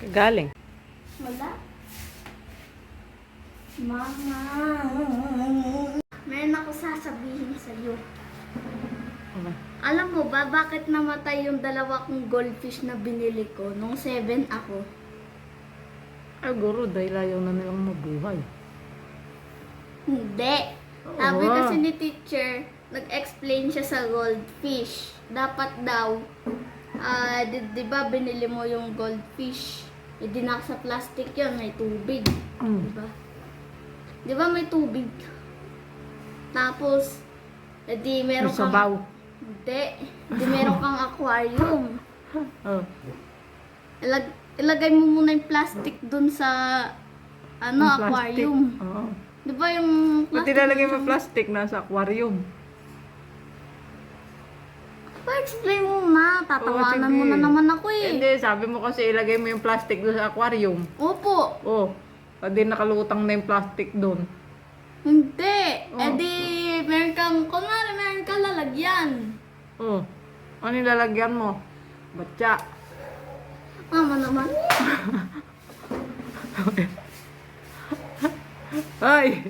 Galing. Wala. Mama. Meron ako sasabihin sa'yo. Okay. Alam mo ba bakit namatay yung dalawa kong goldfish na binili ko nung 7 ako? Ay, guro, dahil ayaw na nilang mabuhay. Hindi. Sabi Oo. kasi ni teacher, nag-explain siya sa goldfish. Dapat daw, di ba binili mo yung goldfish? Hindi na sa plastic yun, may tubig. Di ba? Di ba may tubig? Tapos, edi meron May sabaw. Hindi. Di meron kang aquarium. Oh. Ilagay mo muna yung plastic dun sa Yung plastic. aquarium. Oo. Di ba yung Ba't ilalagay mo plastic nasa aquarium? Pa-explain mo na. Tatawanan Oo, mo sige. na naman ako eh. Hindi, sabi mo kasi ilagay mo yung plastic doon sa aquarium. Opo. Oh, pwede nakalutang na yung plastic doon. Hindi. Oh. Eh di, kunwari meron kang lalagyan. Oh, ano yung lalagyan mo? Batya. Mama naman. Ay!